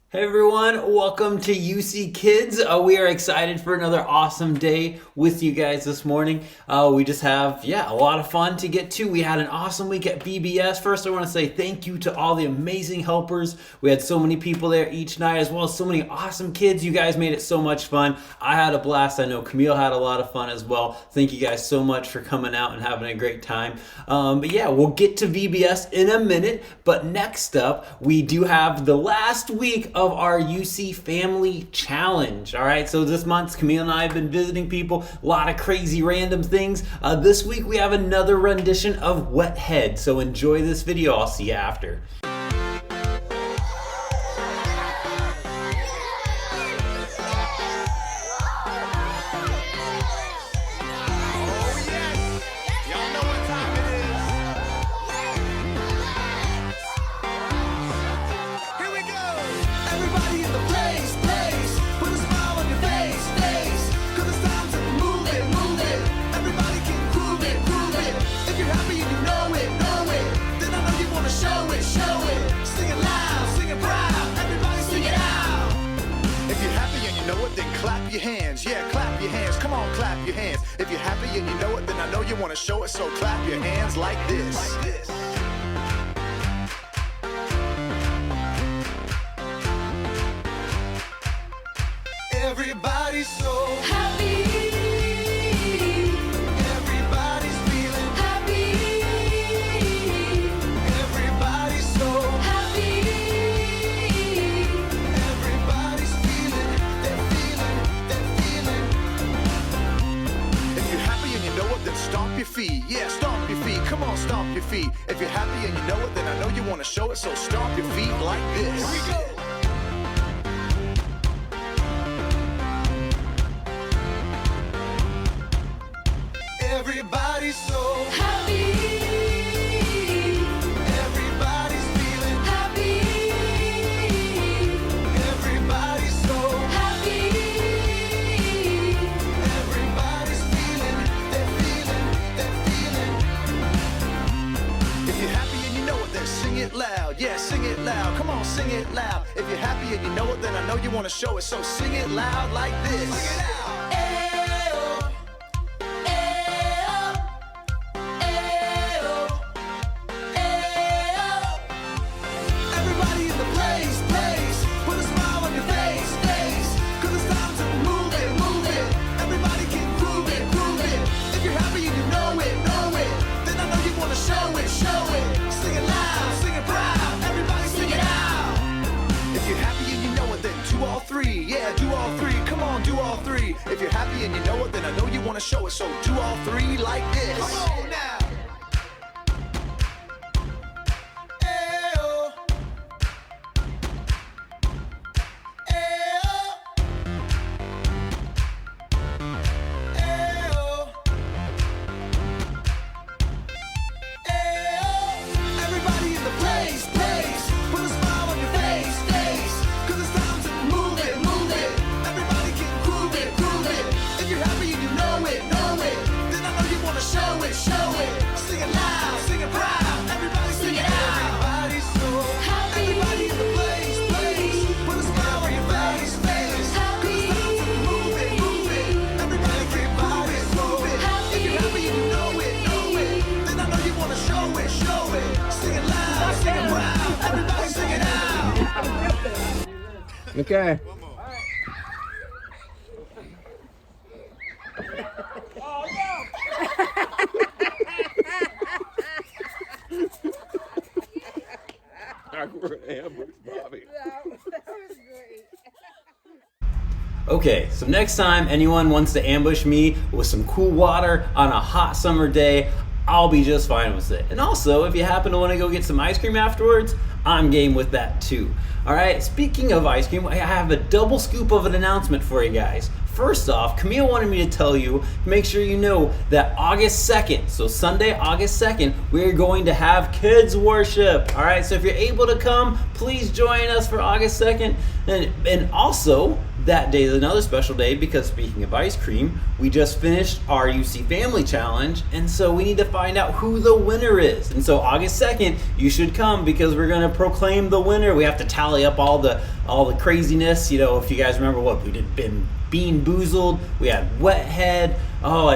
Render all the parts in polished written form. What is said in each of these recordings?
Hey everyone, welcome to UC Kids. We are excited for another awesome day with you guys this morning. We just have, a lot of fun to get to. We had an awesome week at VBS. First, I want to say thank you to all the amazing helpers. We had so many people there each night, as well as so many awesome kids. You guys made it so much fun. I had a blast. I know Camille had a lot of fun as well. Thank you guys so much for coming out and having a great time. We'll get to VBS in a minute, but next up, we do have the last week of our UC Family Challenge. All right, so this month, Camille and I have been visiting people, a lot of crazy random things. This week, we have another rendition of Wet Head, so enjoy this video. I'll see you after. Clap your hands, yeah, clap your hands. Come on, clap your hands. If you're happy and you know it, then I know you want to show it. So clap your hands like this. Like this. Everybody's so happy. Everybody's feeling happy. Everybody's so happy. Everybody's feeling, they're feeling. If you're happy and you know it, then stomp your feet. Yeah, stomp your feet. Come on, stomp your feet. If you're happy and you know it, then I know you want to show it. So stomp your feet like this. Here we go. Everybody's so happy. Everybody's feeling happy. Everybody's so happy. Everybody's feeling, they're feeling. If you're happy and you know it, then sing it loud. Yeah, sing it loud. Come on, sing it loud. If you're happy and you know it, then I know you want to show it. So sing it loud like this. Sing it out. Yeah, do all three. Come on, do all three. If you're happy and you know it, then I know you want to show it. So do all three like this. Come on now. Okay. Okay, so next time anyone wants to ambush me with some cool water on a hot summer day, I'll be just fine with it. And also, if you happen to want to go get some ice cream afterwards, I'm game with that too. All right, speaking of ice cream, I have a double scoop of an announcement for you guys. First off, Camille wanted me to tell you, make sure you know that August 2nd, so Sunday, August 2nd, we're going to have kids worship. All right, so if you're able to come, please join us for August 2nd. And also, that day is another special day because speaking of ice cream, we just finished our UC Family Challenge, and so we need to find out who the winner is. And so August 2nd, you should come because we're going to proclaim the winner. We have to tally up all the all the craziness. You know, if you guys remember what we did, been Bean Boozled, we had Wet Head,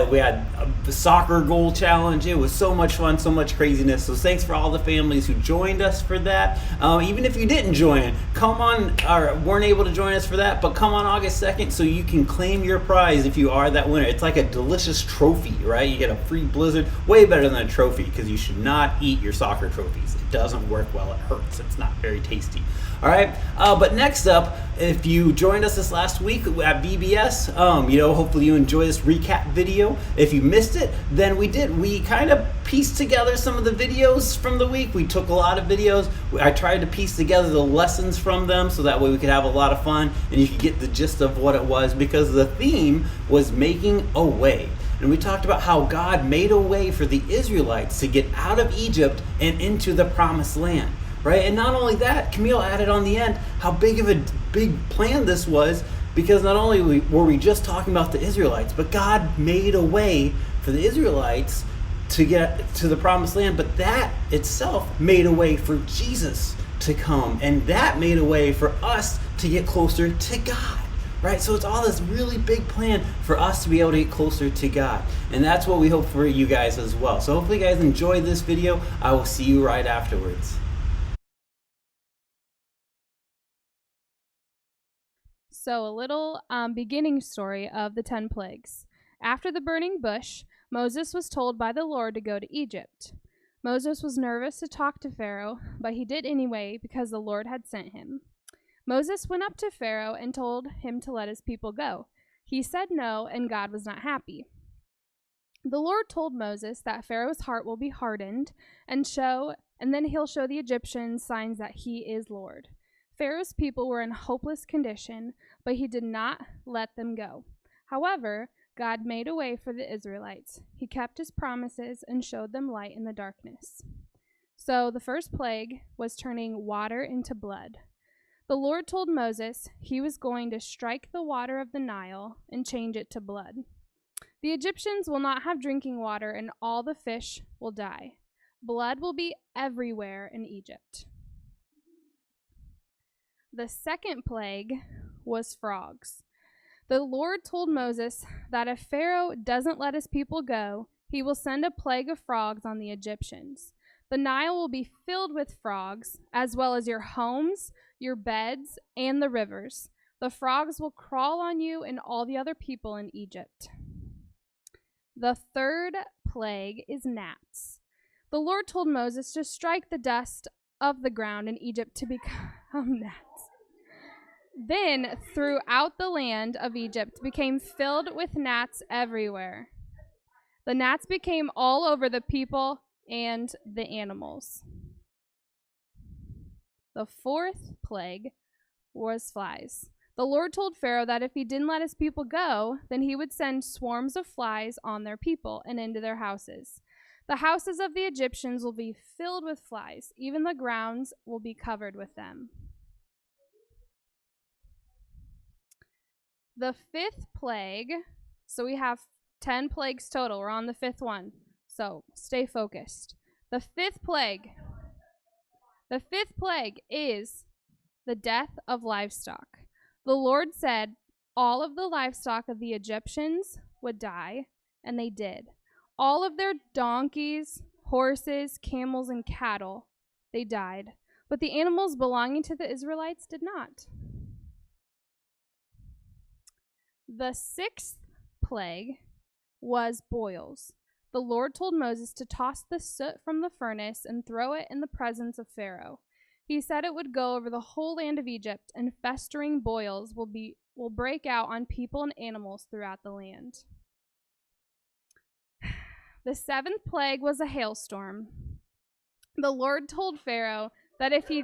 we had the soccer goal challenge. It was so much fun, so much craziness. So thanks for all the families who joined us for that. Even if you didn't join, come on, or weren't able to join us for that, but come on August 2nd so you can claim your prize if you are that winner. It's like a delicious trophy, right? You get a free Blizzard, way better than a trophy, because you should not eat your soccer trophies. It doesn't work well, it hurts, it's not very tasty. All right, but next up, if you joined us this last week at VBS, hopefully you enjoy this recap video. If you missed it, then we kind of pieced together some of the videos from the week. We took a lot of videos. I tried to piece together the lessons from them so that way we could have a lot of fun and you could get the gist of what it was, because the theme was making a way. And we talked about how God made a way for the Israelites to get out of Egypt and into the promised land. Right? And not only that, Camille added on the end how big of a big plan this was, because not only were we just talking about the Israelites, but God made a way for the Israelites to get to the promised land, but that itself made a way for Jesus to come, and that made a way for us to get closer to God. Right? So it's all this really big plan for us to be able to get closer to God. And that's what we hope for you guys as well. So hopefully you guys enjoyed this video. I will see you right afterwards. So a little beginning story of the 10 plagues. After the burning bush, Moses was told by the Lord to go to Egypt. Moses was nervous to talk to Pharaoh, but he did anyway because the Lord had sent him. Moses went up to Pharaoh and told him to let his people go. He said no, and God was not happy. The Lord told Moses that Pharaoh's heart will be hardened, and then he'll show the Egyptians signs that he is Lord. Pharaoh's people were in hopeless condition, but he did not let them go. However, God made a way for the Israelites. He kept his promises and showed them light in the darkness. So the first plague was turning water into blood. The Lord told Moses he was going to strike the water of the Nile and change it to blood. The Egyptians will not have drinking water, and all the fish will die. Blood will be everywhere in Egypt. The second plague was frogs. The Lord told Moses that if Pharaoh doesn't let his people go, he will send a plague of frogs on the Egyptians. The Nile will be filled with frogs, as well as your homes, your beds, and the rivers. The frogs will crawl on you and all the other people in Egypt. The third plague is gnats. The Lord told Moses to strike the dust of the ground in Egypt to become gnats. Then, throughout the land of Egypt became filled with gnats everywhere. The gnats became all over the people and the animals. The fourth plague was flies. The Lord told Pharaoh that if he didn't let his people go, then he would send swarms of flies on their people and into their houses. The houses of the Egyptians will be filled with flies. Even the grounds will be covered with them. The fifth plague, so we have 10 plagues total. We're on the fifth one, so stay focused. The fifth plague is the death of livestock. The Lord said all of the livestock of the Egyptians would die, and they did. All of their donkeys, horses, camels, and cattle, they died. But the animals belonging to the Israelites did not. The sixth plague was boils. The Lord told Moses to toss the soot from the furnace and throw it in the presence of Pharaoh. He said it would go over the whole land of Egypt, and festering boils will break out on people and animals throughout the land. The seventh plague was a hailstorm. The Lord told Pharaoh that if he...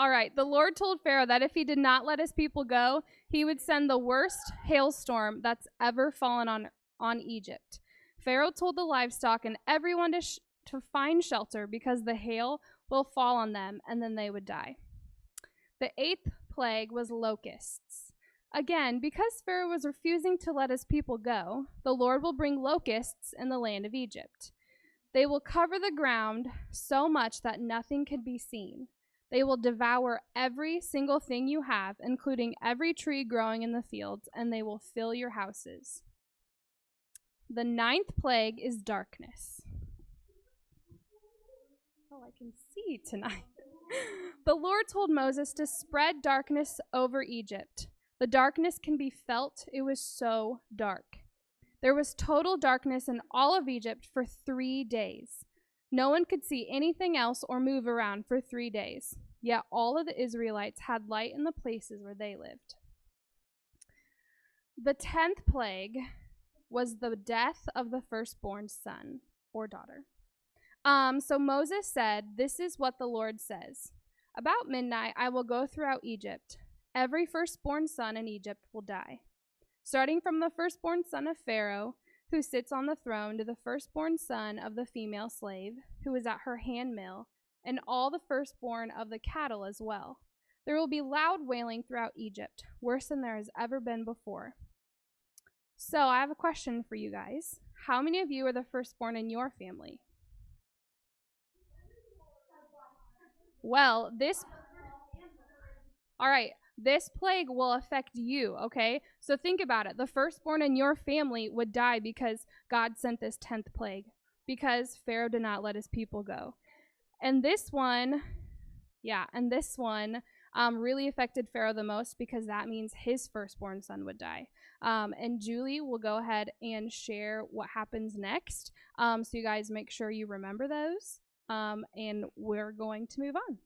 All right, the Lord told Pharaoh that if he did not let his people go, he would send the worst hailstorm that's ever fallen on Egypt. Pharaoh told the livestock and everyone to find shelter because the hail will fall on them and then they would die. The eighth plague was locusts. Again, because Pharaoh was refusing to let his people go, the Lord will bring locusts in the land of Egypt. They will cover the ground so much that nothing can be seen. They will devour every single thing you have, including every tree growing in the fields, and they will fill your houses. The 9th plague is darkness. Oh, I can see tonight. The Lord told Moses to spread darkness over Egypt. The darkness can be felt. It was so dark. There was total darkness in all of Egypt for 3 days. No one could see anything else or move around for 3 days. Yet all of the Israelites had light in the places where they lived. The 10th plague was the death of the firstborn son or daughter. So Moses said, "This is what the Lord says. About midnight, I will go throughout Egypt. Every firstborn son in Egypt will die. Starting from the firstborn son of Pharaoh, who sits on the throne, to the firstborn son of the female slave, who is at her handmill, and all the firstborn of the cattle as well. There will be loud wailing throughout Egypt, worse than there has ever been before." So I have a question for you guys. How many of you are the firstborn in your family? Well, all right, this plague will affect you, okay? So think about it. The firstborn in your family would die because God sent this 10th plague, because Pharaoh did not let his people go. And this one really affected Pharaoh the most, because that means his firstborn son would die. And Julie will go ahead and share what happens next. So you guys make sure you remember those. And we're going to move on.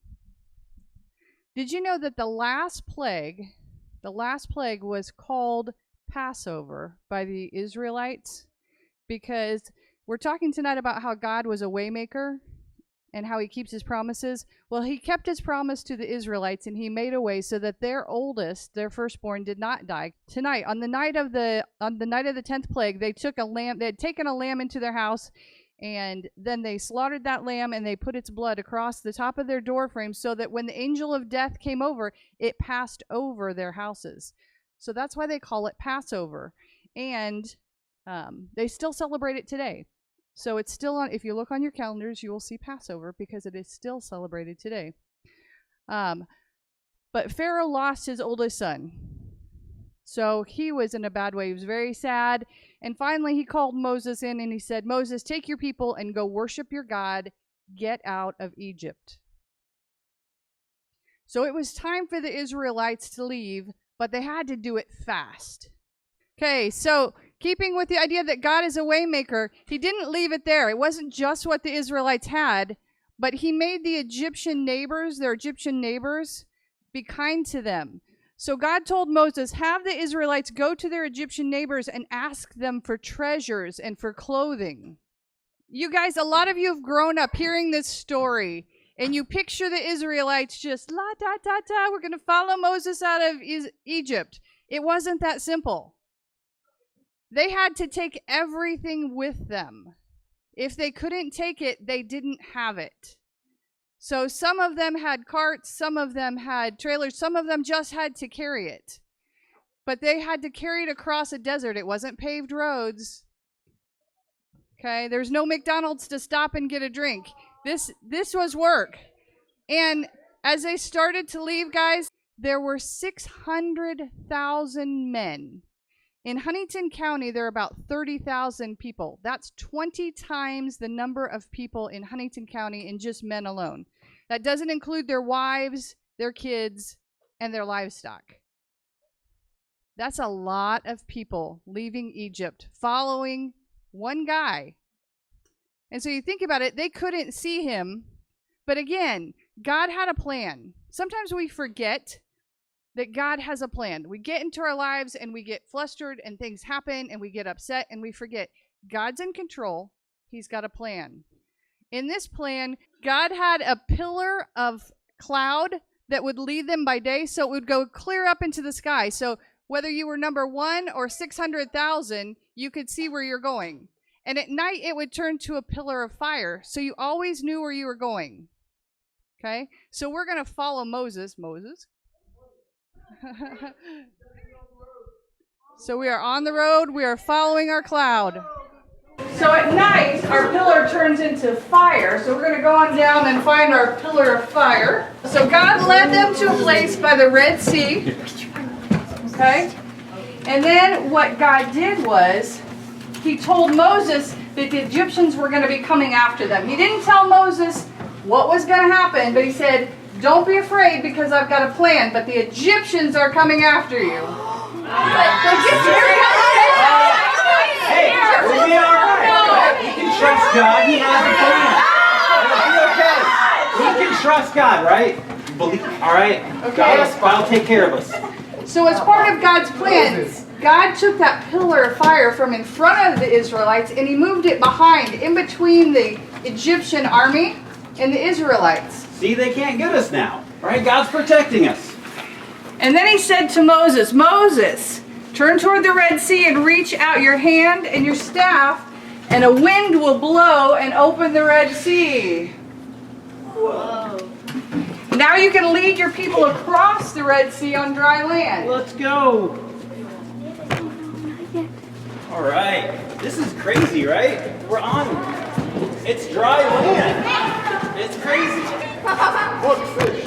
Did you know that the last plague was called Passover by the Israelites? Because we're talking tonight about how God was a waymaker and how he keeps his promises. Well, he kept his promise to the Israelites, and he made a way so that their oldest, their firstborn, did not die. Tonight, on the night of the 10th plague, they took a lamb. They had taken a lamb into their house, and then they slaughtered that lamb, and they put its blood across the top of their door frame, so that when the angel of death came over, it passed over their houses. So that's why they call it Passover. And they still celebrate it today. So it's still on. If you look on your calendars, you will see Passover, because it is still celebrated today. But Pharaoh lost his oldest son. So he was in a bad way. He was very sad. And finally he called Moses in, and he said, "Moses, take your people and go worship your God. Get out of Egypt." So it was time for the Israelites to leave, but they had to do it fast. Okay, so keeping with the idea that God is a waymaker, he didn't leave it there. It wasn't just what the Israelites had, but he made the their Egyptian neighbors, be kind to them. So God told Moses, have the Israelites go to their Egyptian neighbors and ask them for treasures and for clothing. You guys, a lot of you have grown up hearing this story, and you picture the Israelites just la da da da, we're going to follow Moses out of Egypt. It wasn't that simple. They had to take everything with them. If they couldn't take it, they didn't have it. So some of them had carts, some of them had trailers, some of them just had to carry it. But they had to carry it across a desert. It wasn't paved roads. Okay, there's no McDonald's to stop and get a drink. This was work. And as they started to leave, guys, there were 600,000 men. In Huntington County, there are about 30,000 people. That's 20 times the number of people in Huntington County in just men alone. That doesn't include their wives, their kids, and their livestock. That's a lot of people leaving Egypt, following one guy. And so you think about it, they couldn't see him. But again, God had a plan. Sometimes we forget that God has a plan. We get into our lives and we get flustered and things happen and we get upset and we forget. God's in control. He's got a plan. In this plan, God had a pillar of cloud that would lead them by day, so it would go clear up into the sky. So whether you were number 1 or 600,000, you could see where you're going. And at night, it would turn to a pillar of fire, so you always knew where you were going. Okay? So we're going to follow Moses. So we are on the road. We are following our cloud. So at night, our pillar turns into fire. So we're going to go on down and find our pillar of fire. So God led them to a place by the Red Sea. Okay? And then what God did was, he told Moses that the Egyptians were going to be coming after them. He didn't tell Moses what was going to happen, but he said, don't be afraid because I've got a plan, but the Egyptians are coming after you. Hey, we'll be all right. We can trust God. He has a plan. It'll be okay. We can trust God, right? Believe. All right. Okay. God will take care of us. So as part of God's plan, God took that pillar of fire from in front of the Israelites and he moved it behind, in between the Egyptian army and the Israelites. See, they can't get us now. Right? God's protecting us. And then he said to Moses, Moses, turn toward the Red Sea and reach out your hand and your staff, and a wind will blow and open the Red Sea. Whoa. Now you can lead your people across the Red Sea on dry land. Let's go. All right. This is crazy, right? We're on. It's dry land. It's crazy. Look, fish.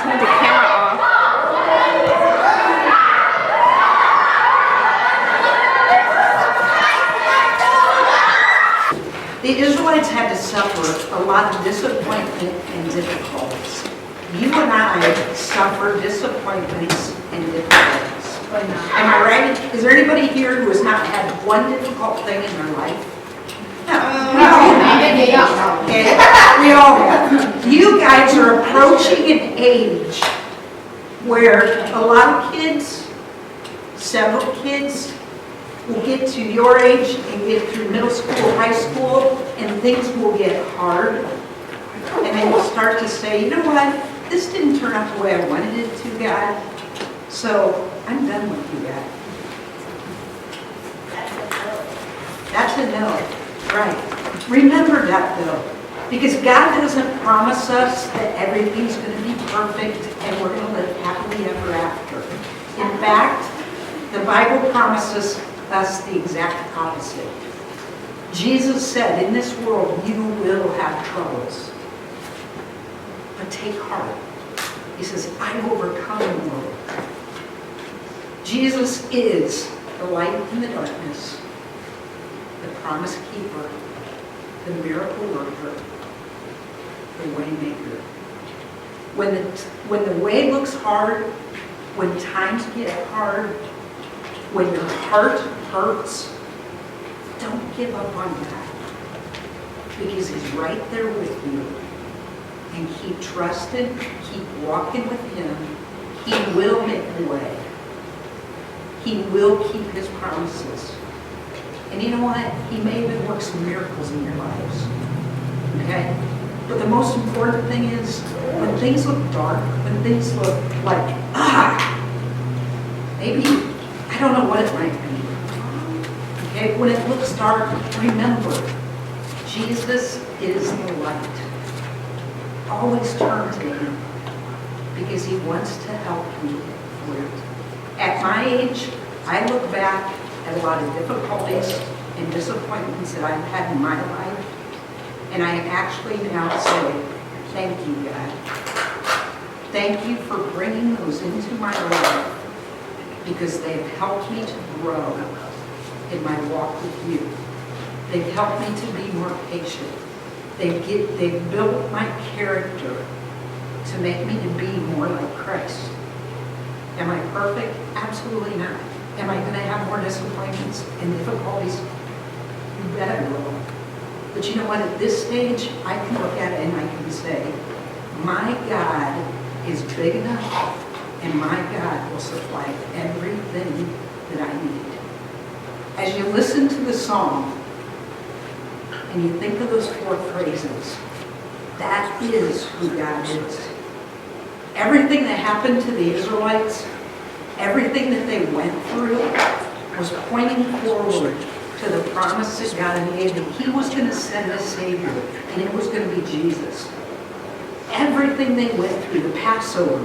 Turn the camera off. The Israelites had to suffer a lot of disappointment and difficulties. You and I suffer disappointments and difficulties. Am I right? Is there anybody here who has not had one difficult thing in their life? Okay. We all have. You guys are approaching an age where a lot of kids, several kids, will get to your age and get through middle school, high school, and things will get hard. And then you'll start to say, you know what, this didn't turn out the way I wanted it to, God, so I'm done with you, God. That's a no, right. Remember that though, because God doesn't promise us that everything's going to be perfect and we're going to live happily ever after. In fact, the Bible promises us the exact opposite. Jesus said, in this world you will have troubles, but take heart. He says, I've overcome the world. Jesus is the light in the darkness, the promise keeper, the miracle worker, the way maker. When the way looks hard, when times get hard, when your heart hurts, don't give up on God, because he's right there with you. And keep trusting, keep walking with him. He will make the way. He will keep his promises. And you know what? He may even work some miracles in your lives. Okay? But the most important thing is, when things look dark, when things look like, maybe, I don't know what it might be. Okay? When it looks dark, remember, Jesus is the light. Always turn to him, because he wants to help you through it. At my age, I look back at a lot of difficulties and disappointments that I've had in my life, and I actually now say, thank you, God. Thank you for bringing those into my life, because they've helped me to grow in my walk with you. They've helped me to be more patient. They've built my character to make me to be more like Christ. Am I perfect? Absolutely not. Am I going to have more disappointments and difficulties? You bet I will. But you know what? At this stage, I can look at it and I can say, my God is big enough, and my God will supply everything that I need. As you listen to the song, and you think of those 4 phrases, that is who God is. Everything that happened to the Israelites, everything that they went through, was pointing forward to the promise that God made that he was going to send a Savior, and it was going to be Jesus. Everything they went through, the Passover,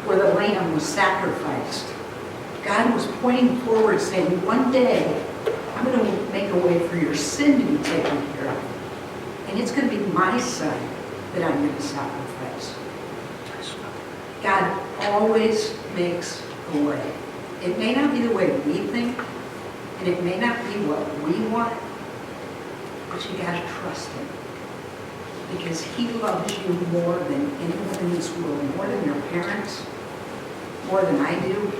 where the lamb was sacrificed, God was pointing forward saying, one day I'm going to make a way for your sin to be taken care of. And it's going to be my son that I'm going to sacrifice. God always makes a way. It may not be the way we think, and it may not be what we want, but you got to trust him. Because he loves you more than anyone in this world, more than your parents, more than I do,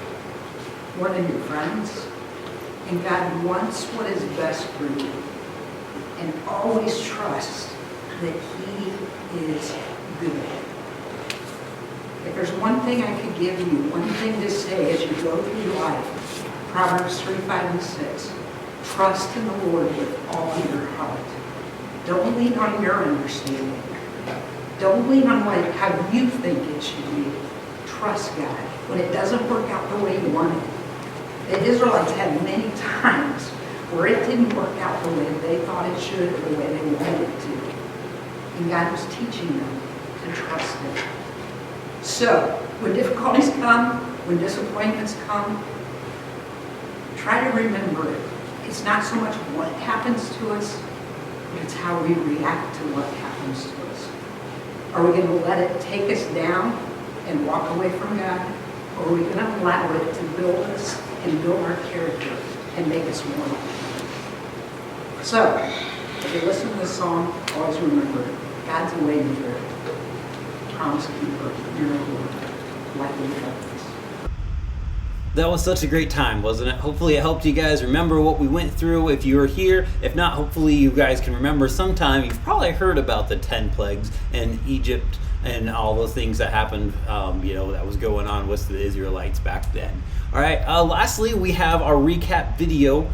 more than your friends. And God wants what is best for you. And always trust that he is good. If there's one thing I could give you, one thing to say as you go through life, Proverbs 3, 5, and 6, trust in the Lord with all your heart. Don't lean on your understanding. Don't lean on how you think it should be. Trust God. When it doesn't work out the way you want it. The Israelites had many times where it didn't work out the way they thought it should or the way they wanted it to. And God was teaching them to trust him. So, when difficulties come, when disappointments come, try to remember it. It's not so much what happens to us, but it's how we react to what happens to us. Are we going to let it take us down and walk away from God? Or are we going to allow it to build us and build our character and make us more like him? So, if you listen to this song, always remember, God's a way maker, promise keeper, miracle worker, light in the darkness. That was such a great time, wasn't it? Hopefully it helped you guys remember what we went through if you were here. If not, hopefully you guys can remember sometime. You've probably heard about the 10 plagues in Egypt and all those things that happened, that was going on with the Israelites back then. All right, lastly, we have our recap video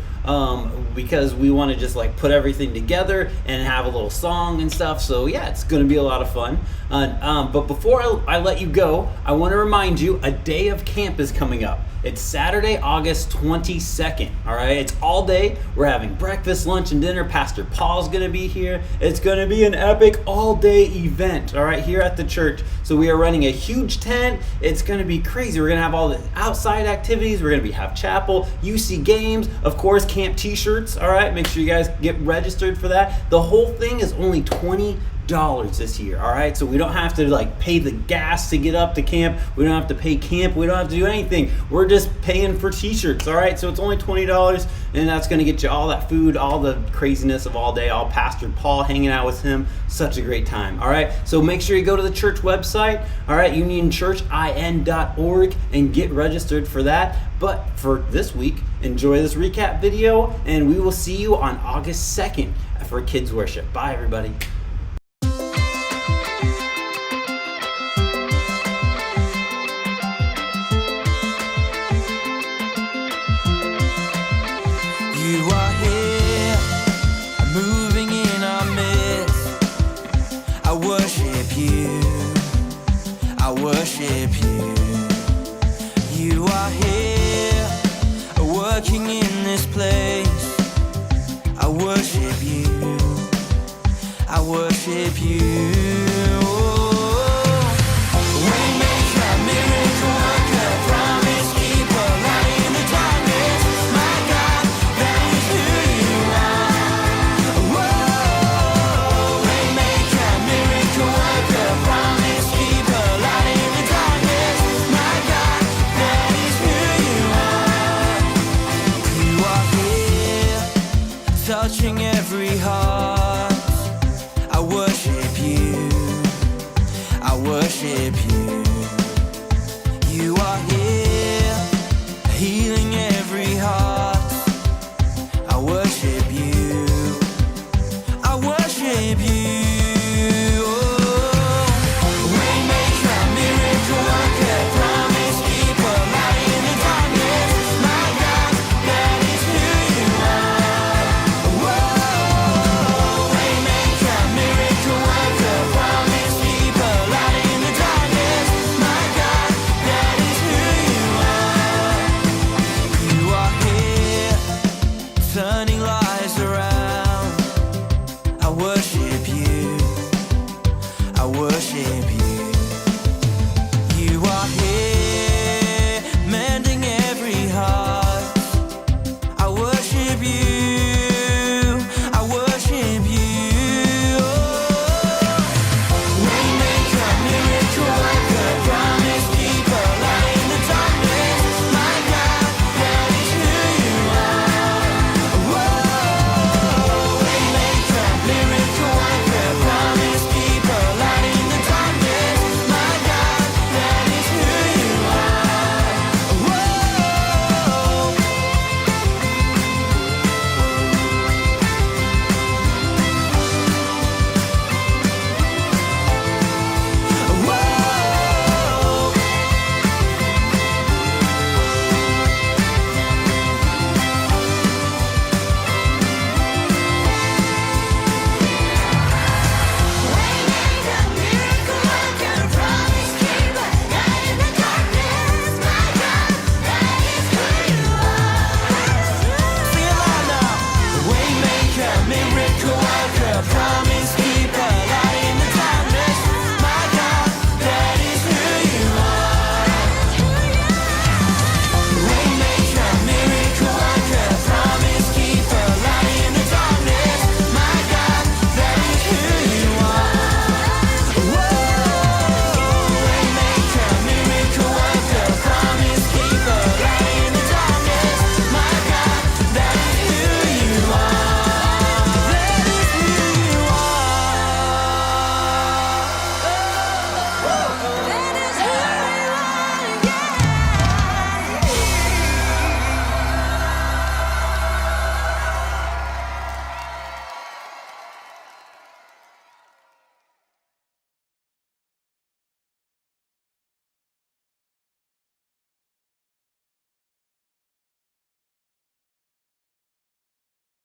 because we want to just like put everything together and have a little song and stuff. So yeah, it's going to be a lot of fun. But before I let you go, I want to remind you a day of camp is coming up. It's Saturday, August 22nd, all right? It's all day. We're having breakfast, lunch, and dinner. Pastor Paul's going to be here. It's going to be an epic all-day event, all right, here at the church. So we are running a huge tent. It's going to be crazy. We're going to have all the outside activities. We're going to have chapel, UC games, of course, camp t-shirts, all right? Make sure you guys get registered for that. The whole thing is only $20 this year, all right? So we don't have to like pay the gas to get up to camp. We don't have to pay camp. We don't have to do anything. We're just paying for t-shirts, all right? So it's only $20, and that's going to get you all that food, all the craziness of all day, all Pastor Paul hanging out with him. Such a great time, all right? So make sure you go to the church website, all right, unionchurchin.org, and get registered for that. But for this week, enjoy this recap video, and we will see you on August 2nd for Kids Worship. Bye, everybody. You are here, moving in our midst. I worship you, I worship you. You are here, working in this place. I worship you, I worship you. Touching every heart, I worship you, I worship you. You are here, healing